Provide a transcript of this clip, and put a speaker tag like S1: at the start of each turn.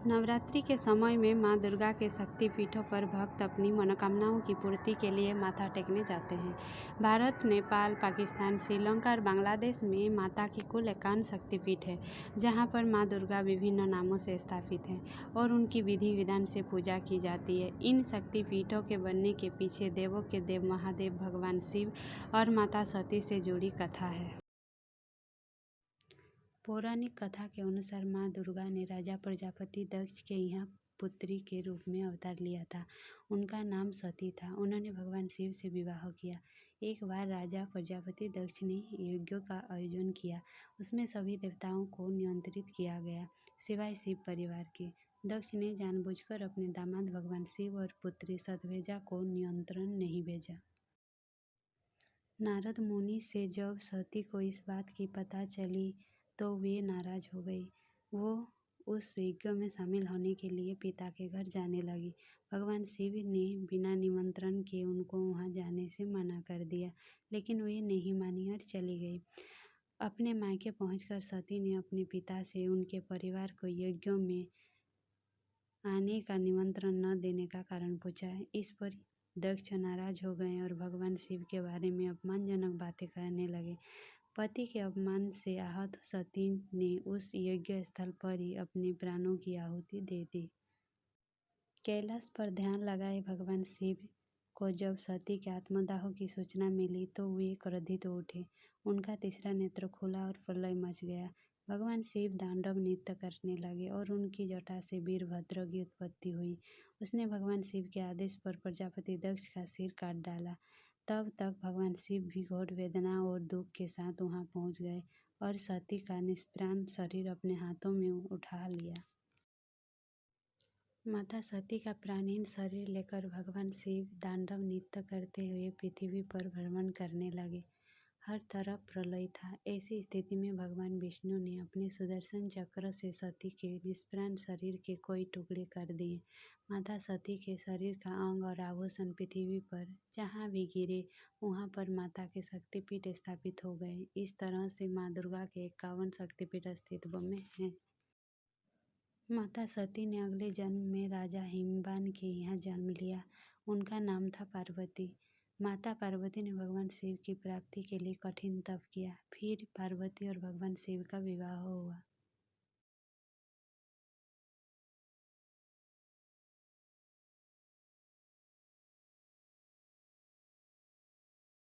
S1: नवरात्रि के समय में मां दुर्गा के शक्ति पीठों पर भक्त अपनी मनोकामनाओं की पूर्ति के लिए माथा टेकने जाते हैं। भारत, नेपाल, पाकिस्तान, श्रीलंका और बांग्लादेश में माता की कुल 51 शक्तिपीठ है, जहां पर मां दुर्गा विभिन्न नामों से स्थापित है और उनकी विधि विधान से पूजा की जाती है। इन शक्तिपीठों के बनने के पीछे देवों के देव महादेव भगवान शिव और माता सती से जुड़ी कथा है। पौराणिक कथा के अनुसार मां दुर्गा ने राजा प्रजापति दक्ष के यहाँ पुत्री के रूप में अवतार लिया था। उनका नाम सती था। उन्होंने भगवान शिव से विवाह किया। एक बार राजा प्रजापति दक्ष ने यज्ञ का आयोजन किया। उसमें सभी देवताओं को निमंत्रित किया गया, सिवाय शिव परिवार के। दक्ष ने जानबूझकर अपने दामाद भगवान शिव और पुत्री शतभेजा को निमंत्रण नहीं भेजा। नारद मुनि से जब सती को इस बात की पता चली तो वे नाराज हो गई। वो उस यज्ञ में शामिल होने के लिए पिता के घर जाने लगी। भगवान शिव ने बिना निमंत्रण के उनको वहां जाने से मना कर दिया, लेकिन वे नहीं मानी और चली गई। अपने मायके पहुंचकर सती ने अपने पिता से उनके परिवार को यज्ञ में आने का निमंत्रण न देने का कारण पूछा। इस पर दक्ष नाराज हो गए और भगवान शिव के बारे में अपमानजनक बातें कहने लगे। पति के अपमान से आहत सती ने उस यज्ञ स्थल पर ही अपने प्राणों की आहुति दे दी। कैलाश पर ध्यान लगाए भगवान शिव को जब सती के आत्मदाह की सूचना मिली तो वे क्रोधित हो उठे। उनका तीसरा नेत्र खुला और प्रलय मच गया। भगवान शिव तांडव नृत्य करने लगे और उनकी जटा से वीरभद्र की उत्पत्ति हुई। उसने भगवान शिव के आदेश पर प्रजापति दक्ष का सिर काट डाला। तब तक भगवान शिव भी घोर वेदना और दुख के साथ वहां पहुंच गए और सती का निष्प्राण शरीर अपने हाथों में उठा लिया। माता सती का प्राणहीन शरीर लेकर भगवान शिव तांडव नृत्य करते हुए पृथ्वी पर भ्रमण करने लगे। हर तरफ प्रलय था। ऐसी स्थिति में भगवान विष्णु ने अपने सुदर्शन चक्र से सती के निष्प्राण शरीर के कई टुकड़े कर दिए। माता सती के शरीर का अंग और आभूषण पृथ्वी पर जहाँ भी गिरे वहाँ पर माता के शक्तिपीठ स्थापित हो गए। इस तरह से माँ दुर्गा के 51 शक्तिपीठ अस्तित्व में हैं। माता सती ने अगले जन्म में राजा हिमवान के यहाँ जन्म लिया। उनका नाम था पार्वती। माता पार्वती ने भगवान शिव की प्राप्ति के लिए कठिन तप किया। फिर पार्वती और भगवान शिव का विवाह हुआ।